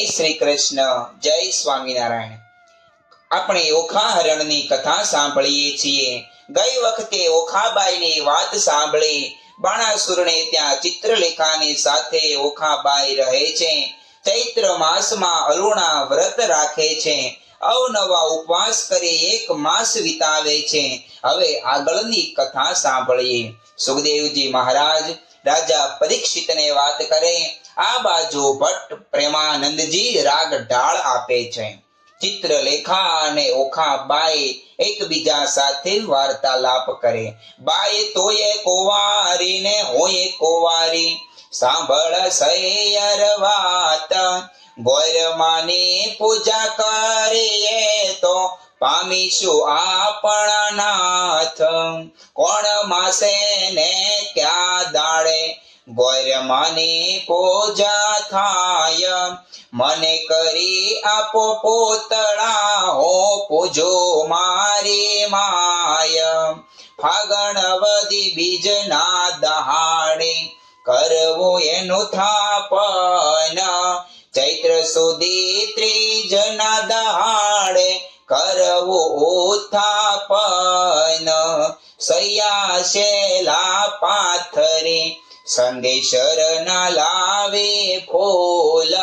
શ્રી કૃષ્ણ, જય સ્વામિનારાયણ। આપણે ઓખા હરણની કથા સાંભળીએ છીએ। ગઈ વખતે ઓખાબાઈની વાત સાંભળી। બાણાસુરને ત્યાં ચિત્રલેખાની સાથે ઓખાબાઈ રહે છે। ચૈત્ર માસમાં અરુણા વ્રત રાખે છે। અવનવા ઉપવાસ કરી એક માસ વિતાવે છે। હવે આગળની કથા સાંભળીએ। સુખદેવજી મહારાજ રાજા પરીક્ષિતને વાત કરે। આ બાજુ ભટ્ટ પ્રેમાનંદજી રાગ ઢાળ આપે છે। ચિત્રલેખા અને ઓખાબાઈ એકબીજા સાથે વાર્તાલાપ કરે। બાઈ તોય કુંવારી ને હોય કુંવારી, સાંભળ સૈયર વાત। ગોરમાની પૂજા કરીએ તો પામીશું આપણા નાથ। કોણ માસે ને ક્યાં દાડે ગોરમાની પૂજા થાય। મને કરી આપો પૂતળા, હો પૂજો મારી માય। ફાગણ વદી બીજના દહાડે કરવું એનું થાપન। ચૈત્ર સુધી ત્રીજના દહાડે કરવું ઉત્થાપન। સૈયા શેલા પાથરી સંદેશર ના લાવે ફૂલ।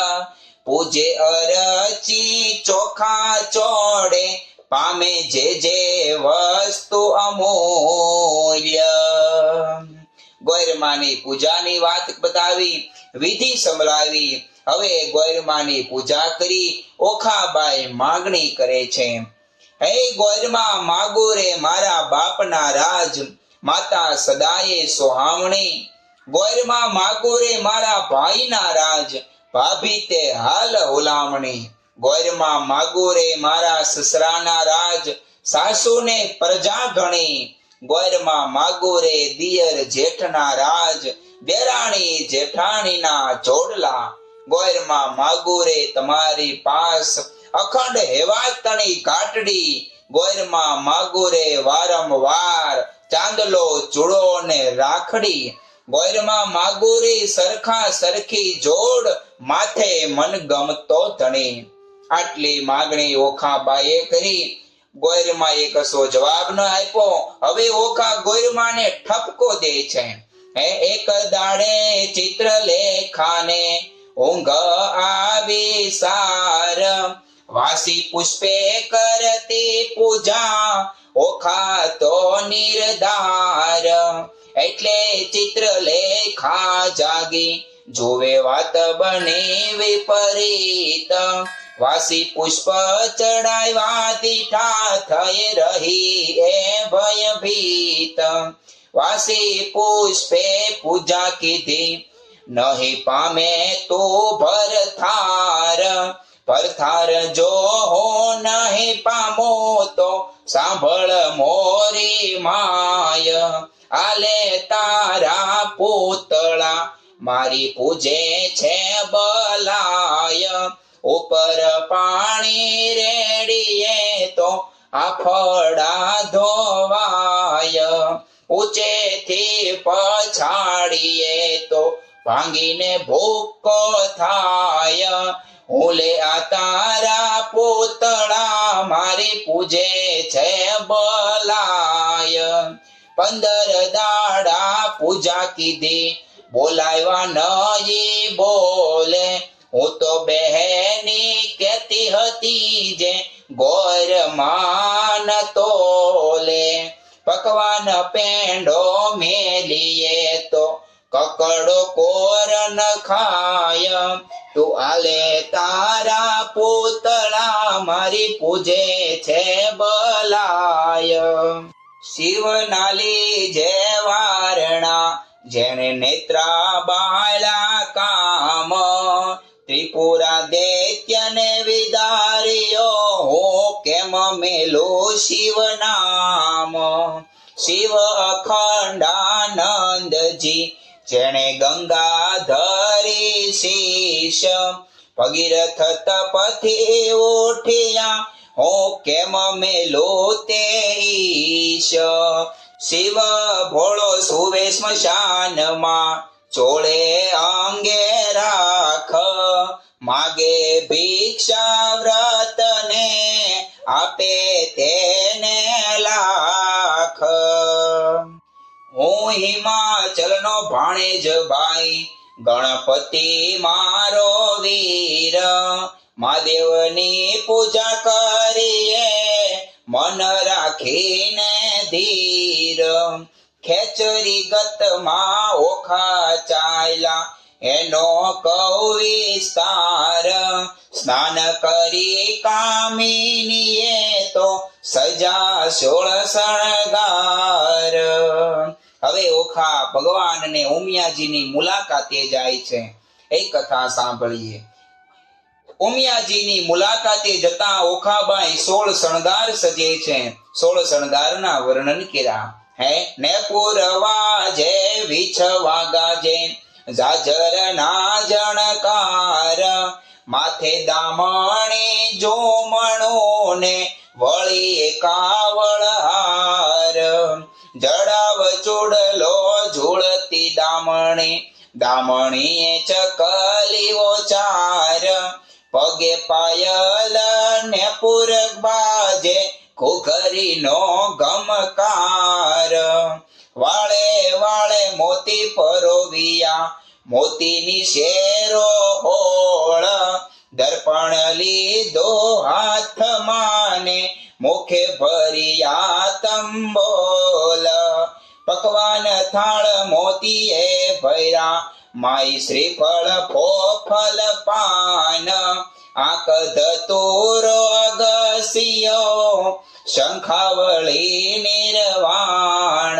પૂજે અરચી ચોખા ચોડે, પામે જે જે વસ્તુ અમૂલ્ય। ગોરમાની પૂજાની વાત બતાવી, વિધિ સંભળાવી। હવે ગોરમાની પૂજા કરી ઓખાબાઈ માંગણી કરે છે। હે ગોરમા, માગો રે મારા બાપના રાજ, માતા સદાયે સોહામણી। ગોરમા, માગો રે મારા ભાઈના રાજ, ભાભી તે હાલ હુલામણી। ગોરમા, માગો રે મારા સસરાના રાજ, સાસુને પ્રજા ઘણી। ગોરમા, માગો રે દિયર જેઠના રાજ, દેરાણી જેઠાણીના જોડલા। ગોરમા, માગો રે તમારી પાસ, અખંડ હેવાતણી કાટડી। ગોરમા, માગો રે વારંવાર, ચાંદલો ચૂડો ને રાખડી। ગોરમા, માગો રે સરખા સરખી જોડ, માથે મન ગમતો ધણી। આટલી માગણી ઓખાબાઈએ કરી। ગોરમાએ કશો જવાબ ન આપ્યો। હવે ઓખા ગોરમાને ઠપકો દે છે। એક દાડે ચિત્રલેખાને ઊંઘ આવી સાર, વાસી પુષ્પે કરતી પૂજા, ઓખા તો નિર્ધાર। એટલે ચિત્રલેખા જાગી, જોવે વાત બની વિપરીત। વાસી પુષ્પ ચડાવ્યા દીઠા, થઈ રહી એ ભયભીત। વાસી પુષ્પે પૂજા કીધી, નહીં પામે તો ભરથાર। ભરથાર જો હો નહીં પામો તો સાંભળ મોરી માય। આલે તારા પૂતળા મારી પૂજે છે બલાય। ઉપર પાણી રેડીએ તો આફડા ધોવાય। ઊંચેથી પછાડીએ તો ભાંગીને ભૂકો થાય। હુલે આ તારા પૂતળા મારી પૂજે છે બલાય। 15 દાડા પૂજા કીધી, બોલાવ્યા નહીં બોલે। હું તો બહેની કેતી હતી જે ગોરમાન તોલે। પકવાન પેંડો મેલીએ તો કકડો કોર ન ખાય। તું આલે તારા પૂતળા મારી પૂજે છે બલાય। શિવનાલી જે વારણા, જેણે નેત્રા બાળા કામ। ત્રિપુરા દૈત્યને વિદાર્યો, હું કેમ મેલું શિવ નામ। શિવ અખંડાનંદજી, જેણે ગંગાધરી શીશ। ભગીરથ તપથી ઉઠ્યા, હું કેમ મેલું તે ઈશ। શિવ ભોળો સુવે સ્મશાનમાં, ચોળે અંગે રાખ। માગે ભિક્ષા વ્રતને આપે તેને લાખ હું હિમાચલનો ભાણેજ ભાઈ ગણપતિ મારો વીર મહાદેવની પૂજા કરીએ મન રાખીને ધીર ખેચરી ગતમાં ઓખા ચાલ્યા એનો કૌ વિસ્તાર સ્નાન કરી કામિનીએ તો સજા 16 શણગાર હવે ઓખા ભગવાન અને ઉમિયાજીની મુલાકાતે જાય છે એ કથા સાંભળીએ ઉમિયાજીની મુલાકાતે જતા ઓખાબાઈ 16 શણગાર સજે છે 16 શણગારના વર્ણન કર્યા હે ને પૂરવા જે વિછવા ગાજે જાજર ના જણકાર માથે દામણી જોમણો ને વળી કાવળ હાર જડાવ ચૂડલો ઝૂળતી દામણીએ ચકલીઓ ચાર પગે પાયલ ને પૂરક બાજે ઘૂઘરીનો ગમકાર વાળે વાળે મોતી પરોવિયા મોતીની શેરો હોળ દર્પણ લીધો હાથમાં ને મુખે ભર્યા તંબોલ પકવાન થાળ મોતીએ ભર્યા માઈ શ્રીફળ ફોફલ પાન આક ધતુરો અગસિયો શંખાવળી નિર્વાણ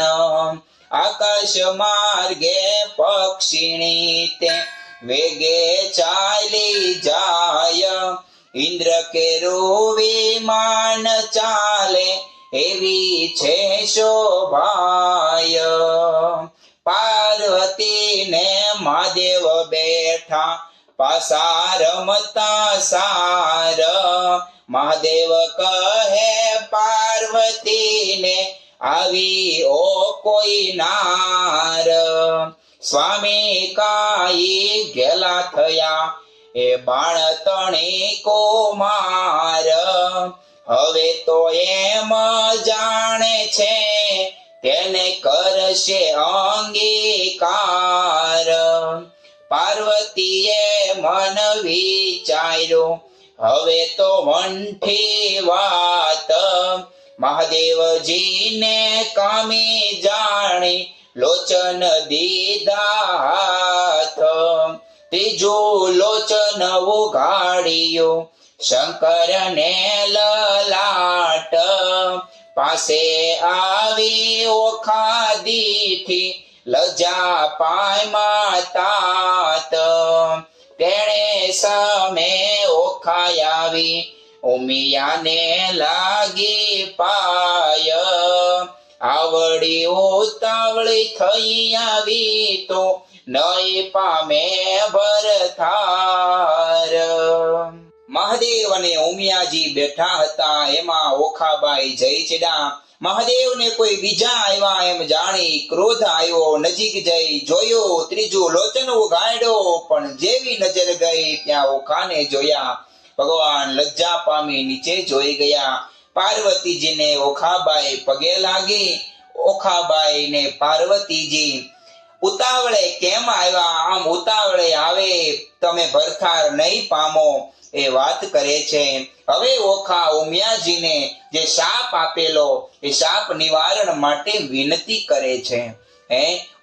આકાશ માર્ગે પક્ષિણી તે વેગે ચાલી જાય ઇન્દ્ર કેરું વિમાન ચાલે એવી છે શોભાય પાર્વતી ને મહાદેવ બેઠા પાસા રમતા સાર મહાદેવ કહે પાર્વતીને આવી ઓ કોઈ નાર સ્વામી કાઈ ઘેલા થયા એ બાળ તણી કુમાર હવે તો એમ જાણે છે તેને કરશે અંગીકાર પાર્વતીએ મન વિચાર્યું હવે તો વંઠી વાત મહાદેવજીને કામી જાણી લોચન દીધા હાથ ત્રીજું લોચન ઉઘાડ્યું શંકરને લલાટ પાસે આવી ઓખા દીઠી લજા પાયમાં તાત તેણે સામે ઓખાઈ આવી ઉમિયાને લાગી પાય આવડી ઉતાવળી થઈ આવી તો નઈ પામે ભરથાર મહાદેવ અને ઉમિયાજી બેઠા હતા એમાં ઓખાબાઈ જઈ ચડ્યા મહાદેવને કોઈ બીજા આવ્યા એમ જાણી ક્રોધ આવ્યો નજીક જઈ જોયો ત્રીજું લોચન ઉઘાડ્યો પણ જેવી નજર ગઈ ત્યાં ઓખાને જોયા ભગવાન લજ્જા પામી નીચે જોઈ ગયા પાર્વતીજીને ઓખાબાઈ પગે લાગી ઓખાબાઈ ને પાર્વતીજી ઉતાવળે કેમ આવ્યા આમ ઉતાવળે આવે તમે ભરથાર નહીં પામો એ વાત કરે છે હવે ઓખા ઉમિયાજીને જે શાપ આપેલો એ શાપ નિવારણ માટે વિનંતી કરે છે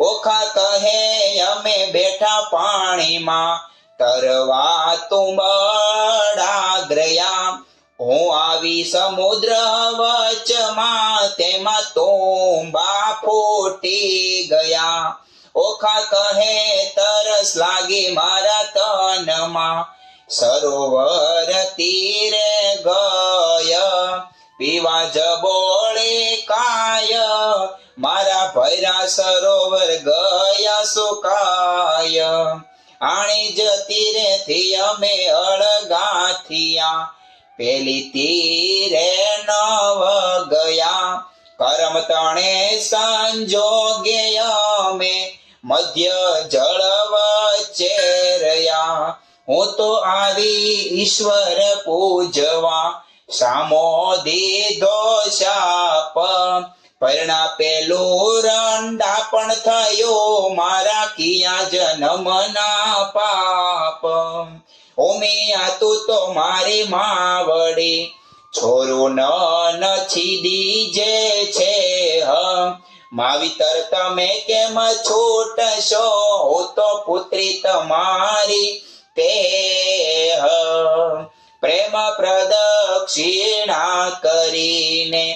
ઓખા કહે અમે બેઠા પાણીમાં તરવા તુંબડાગ્રયા હું આવી સમુદ્ર વચમાં તેમાં તુંબા ફૂટી ગયા ઓખા કહે તરસ લાગી મારા તનમાં સરોવર તીરે ગય પીવા જબોળે કાય મારા ભૈરા સરોવર ગયા સુકાય આણી જ તીરેથી અમે અળગા થયા પેલી તીરે નવ ગયા કરમ તણે સંજોગે અમે મધ્ય જળ વચ્ચે રહ્યા હું તો આવી ઈશ્વર પૂજવા, સામો દીધો શાપ. પરણા પેલું રંડા પણ થયો, મારા કિયા જન્મના પાપ. ઉમિયા તું તો મારી માવડી, છોરું ન છીદીજે છે. માવિતર તમે કેમ છૂટશો, હું તો પુત્રી તમારી તે. પ્રેમ પ્રદક્ષિણા કરીને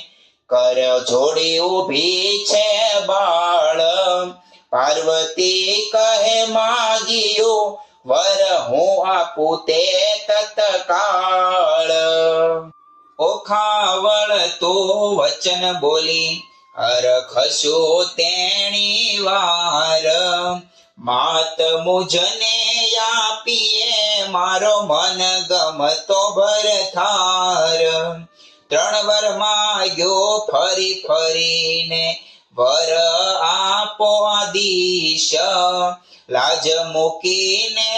કર જોડી ઊભી છે બાળ. પાર્વતી કહે માગ્યું વર, હું આપું તે તત્કાળ. ઓખાવળ તો વચન બોલી, હરખશું તેણી વાર. માત મુજને આપીએ, મારો મન ગમતો ભરથાર. 3 વર માગ્યો ફરી ફરીને, વર આપો આદિશ. લાજ મૂકીને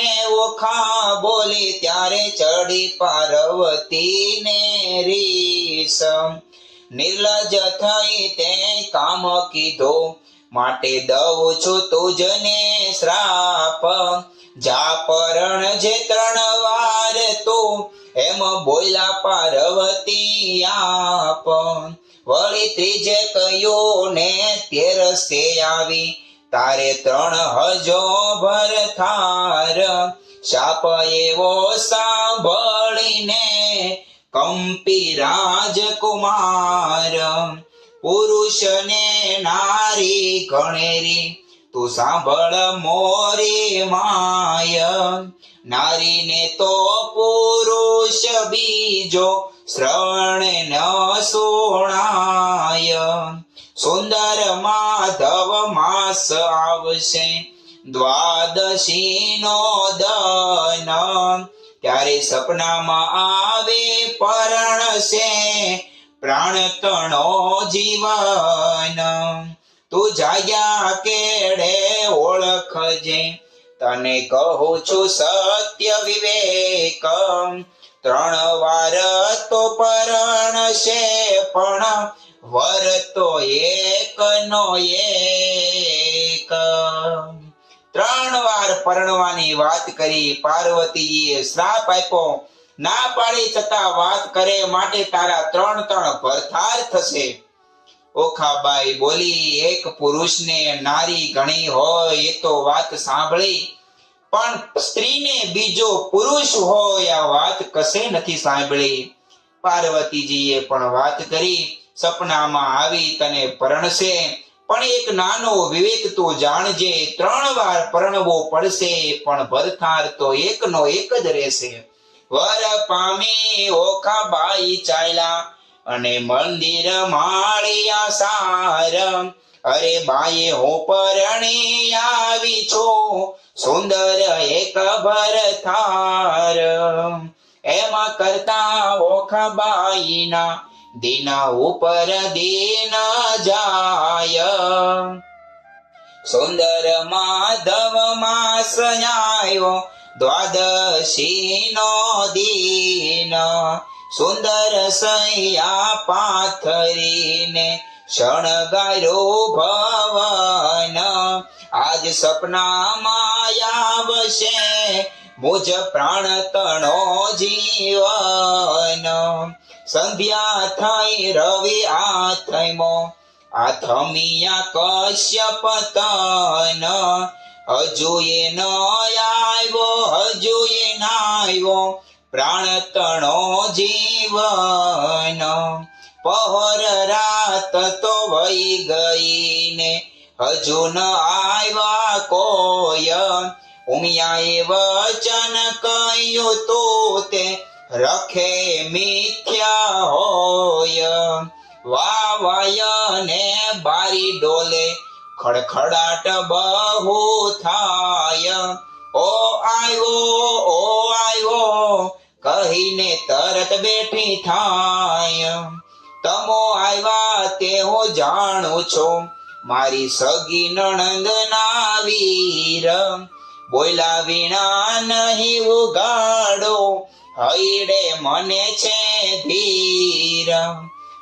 ઓખા બોલી, ત્યારે ચડી પાર્વતીને રીસ. નિર્લજ થઈ તે કામ કીધો, માટે દઉં છું તુજને શ્રાપ. જા પરણ જે 3 વાર તું, એમ બોલ્યા પાર્વતી આપ. વળી ત્રીજે કહ્યું ને તેરસે આવી, તારે 3 હજો ભરથાર. શાપ એવો સાંભળીને કંપી રાજકુમાર. પુરુષ ને નારી ગણેરી, તું સાંભળ મોરી માય. નારીને તો પુરુષ બીજો શ્રવણ ન સુણાય. સુંદર માધવ માસ આવશે, દ્વાદશી નો દન. ત્યારે સપનામાં આવે પરણશે, પ્રાણ તણો જીવન. તું જાગ્યા કેડે ઓળખજે, તને કહું છું સત્ય વિવેક. 3 વાર તો પરણશે, પણ વર તો એક નો એક. 3 વાર પરણવાની વાત કરી. પાર્વતીજીએ શ્રાપ આપ્યો, ના પાડી છતાં વાત કરે, માટે તારા 3 ભરથાર થશે. ઓખાબાઈ બોલી, એક પુરુષને નારી ગણી હોય એ તો વાત સાંભળી, પણ સ્ત્રીને બીજો પુરુષ હોય આ વાત કશે નથી સાંભળી. પાર્વતીજીએ પણ વાત કરી, સપનામાં આવી તને પરણશે, પણ એક નાનો વિવેક તો જાણજે. 3 વાર પરણવો પડશે, પણ ભરથાર તો એકનો એક જ રહેશે. વર પામી ઓખાબાઈ ચાલ્યા, અને મંદિર માળિયા સાર. અરે બાએ હું પરણી આવી છું, સુંદર એક ભરથાર. એમ કરતા ઓખાબાઈના દિન ઉપર દિન જાય. સુંદર માધવ માસ આવ્યો, દ્વાદશી નો દિન. સુંદર સૈયા પાથરીને શણગાર્યો ભવન. આજ સપનામાં આવશે, મુજ પ્રાણ તણો જીવન. સંધ્યા થઈ રવિ આથમો, આથમિયા કશ્યપ તન. હજુ એ ન આવ્યો, પ્રાણ તણો જીવન. પહોર રાત તો વહી ગઈ ને, હજુ ન આવ્યા કોઈ. ઉમિયાએ વચન કહ્યું તો તે રખે મિથ્યા હોય. વાવાય ને બારી ડોલે, ખડખડાટ બહુ થાય. ઓ આવ્યો કહીને તરત બેઠી થાય. તમો આવ્યા તે હું જાણું છું, મારી સગી નણંદ ના વીર. બોલ્યા વિના નહીં ઉગાડો, હૈડે મને છે ધીર.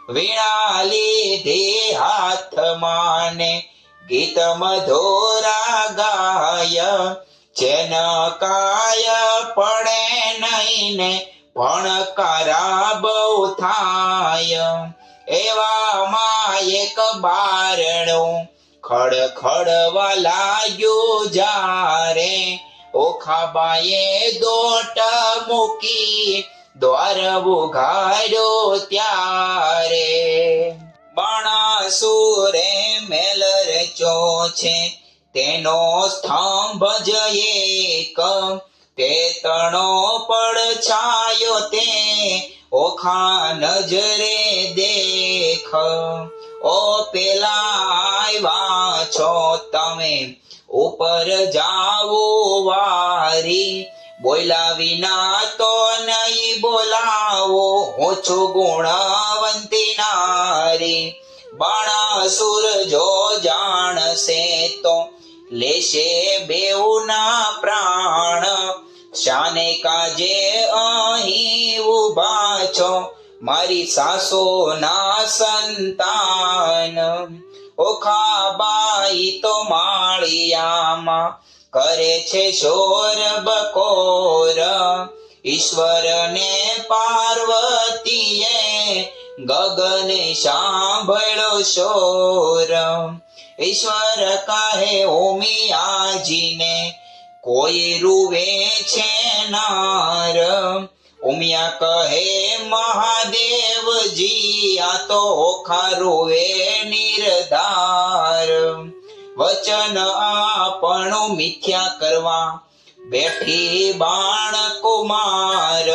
વીણા લીધી હાથમાં ને ગીત મધુરા ગાય, જેન કાય પડે નહીં ને ભણકારા બહુ થાય. એવામાં એક બારણું ખડખડવા લાગ્યું જ્યારે, ઓખાબાએ દોટ મૂકી દ્વાર ઉઘાડ્યો ત્યારે. બાણાસુરે મેલ રચ્યો છે તેનો સ્તંભ જ એક, તે તણો પડછાયો તે ઓખા નજરે દેખ. ઓ પેલા આવ્યા છો તમે ઉપર જાવો વારી, બોલ્યા વિના તો નહીં બોલાવો, હું છું ગુણવંતી નારી. બાણાસુર જો જાણશે તો લેશે બેઉના પ્રાણ, શાને કાજે અહીં ઉભા છો મારી સાસો ના સંતાન. ઓખાબાઈ તો માળિયામાં કરે છે શોર બકોર, ઈશ્વર ને પાર્વતીએ ગગને સાંભળ્યો શોર. ઈશ્વર કહે ઉમિયાજીને કોઈ રૂવે છે નાર, ઉમિયા કહે મહાદેવજી આ તો ઓખા રૂવે નિર્ધાર. વચન આપણું મિથ્યા કરવા બેઠી બાણ કુમાર,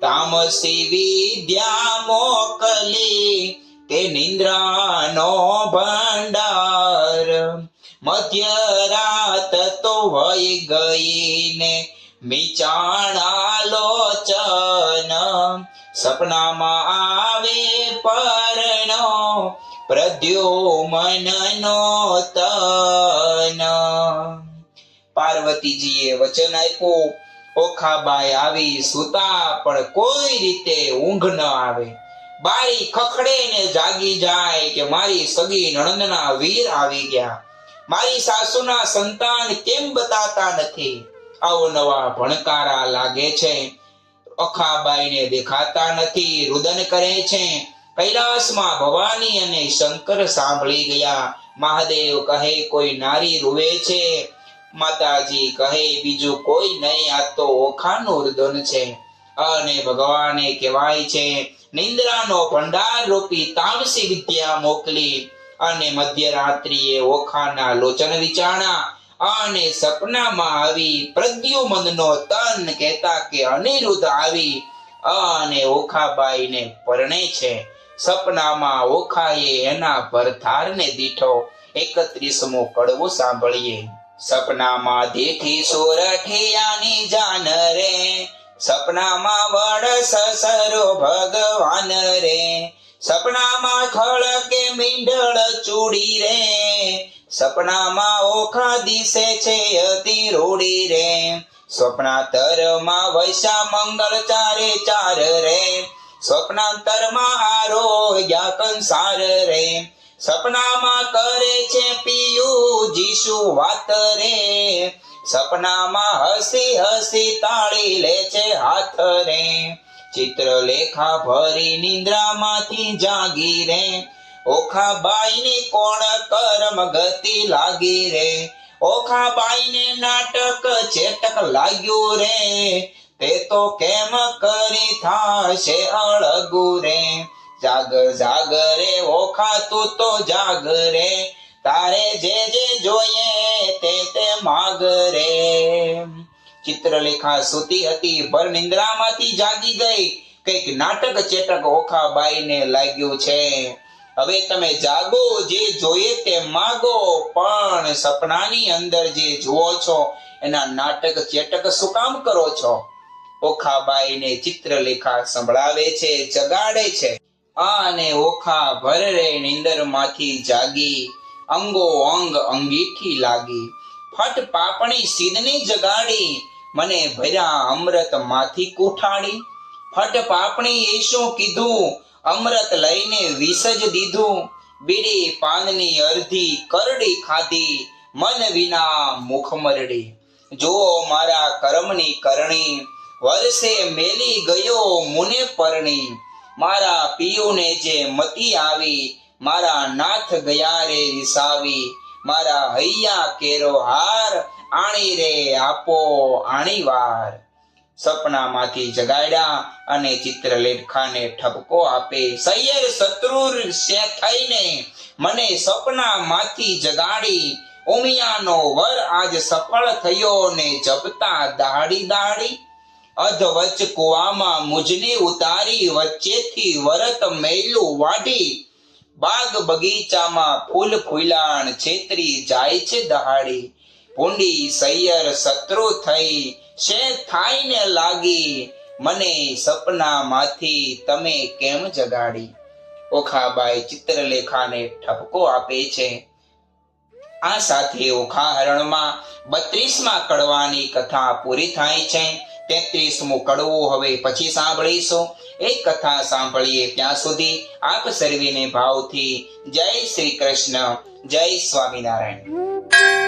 તામસી વિદ્યા મોકલી તે નિંદ્રાનો ભંડાર. મધ્યરાત તો વહી ગઈ ને મિચાણા લોચન, સપનામાં આવે પરણો પ્રદ્યુમનનો તન. પાર્વતીજીએ વચન આપ્યું, ઓખાબાઈ આવી સુતા પણ કોઈ રીતે ઊંઘ ન આવે. બારી ખખડે ને જાગી જાય કે મારી સગી નણંદના વીર આવી ગયા, મારી સાસુના સંતાન કેમ બતાતા નથી. અવનવા ભણકારા લાગે છે, ઓખાબાઈને દેખાતા નથી, રુદન કરે છે. કૈલાસમાં ભવાની અને શંકર સાંભળી ગયા. મહાદેવ કહે કોઈ નારી રૂવે છે. માતાજી કહે બીજું કોઈ નહીં, આ તો ઓખાનું રુદન છે. અને ભગવાને કહેવાય છે નિંદ્રાનો ભંડાર રૂપી તામસી વિદ્યા મોકલી અને મધ્યરાત્રિએ ઓખાના લોચન વિચારણા અને સપનામાં આવી પ્રદ્યુમનનો તન કહેતા કે અનિરુદ્ધ આવી અને ઓખાબાઈને પરણે છે. સપનામાં ઓખાએ એના ભરથારને દીઠો 31મો કડવો સાંભળીએ. સપનામાં દીઠી સોરઠિયાની જાન રે, સપનામાં વડ સસરો ભગવાન રે, સપનામાં ખળકે મીંઢળ ચૂડી રે, સપનામાં ઓખા દિશે છે અતિ રૂડી રે, સ્વપ્નાંતરમાં વૈશા મંગળ ચારે ચાર રે, સ્વપ્નાંતરમાં આરોગ્યા કંસાર રે, સપનામાં કરે છે પિયું જીશુ વાત રે, સપનામાં હસી હસી તાળી લે છે હાથ રે, ચિત્રલેખા ભરી નિંદ્રામાંથી જાગી રે, ઓખાબાઈની કોણ કર્મ ગતિ લાગી રે, ઓખાબાઈને નાટક ચેટક લાગ્યું રે, તે તો કેમ કરી થાશે અળગુ રે, જાગ જાગ રે ઓખા તું તો જાગ રે, તારે જે જે જોઈએ તે માગ રે. ચિત્રલેખા સૂતી હતી, ભર નિંદ્રામાંથી જાગી ગઈ. કઈક નાટક ચેટક ઓખાબાઈને લાગ્યું છે. હવે તમે જાગો, જે જોઈએ તે માગો, પણ સપનાની અંદર જે જુઓ છો એના નાટક ચેટક શું કામ કરો છો? ઓખાબાઈને ચિત્રલેખા સંભળાવે છે, જગાડે છે. અને ઓખા ભરરે નિંદરમાંથી જાગી, અંગો અંગ અંગીઠી લાગી, ફટ પાપણી સીધને જગાડી, મને ભર્યા અમૃત માંથી કુઠાડી. ફટ પાપણી એ શું કીધું, અમૃત લઈને વિષ જ દીધું. બીડી પાનની અડધી કરડી ખાધી, મન વિના મુખ મરડી. જો મારા કર્મની કરણી, વર્ષે મેલી ગયો મુને પરણી. મારા પિયુને જે મતી આવી, મારા નાથ ગયા રે વિસાવી. મારા હૈયા કેરો હાર, આણી રે આપો આણી વાર. સપનામાંથી જગાડ્યા અને ચિત્રલેખાને ઠપકો આપે. સૈયર શત્રુર સે થઈને મને સપનામાંથી જગાડી. ઉમિયાનો વર આજ સફળ થયો ને જપતા દાડી દાડી. અધવચ કુવામાં મુજને ઉતારી, વચ્ચેથી વરત મેલું વાઢી. બાગ બગીચામાં ફૂલ ફૂલાણ, છેતરી જાય છે દહાડી. ભૂંડી સૈયર શત્રુ થઈ, શે થાયને લાગી. મને સપનામાંથી તમે કેમ જગાડી. ઓખાબાઈ ચિત્રલેખાને ઠપકો આપે છે. આ સાથે ઓખાહરણમાં 32મા કડવાની કથા પૂરી થાય છે. 33મું કડવું હવે પછી સાંભળીશું. એ કથા સાંભળીએ ત્યાં સુધી આપ સર્વેને ભાવથી જય શ્રી કૃષ્ણ, જય સ્વામિનારાયણ.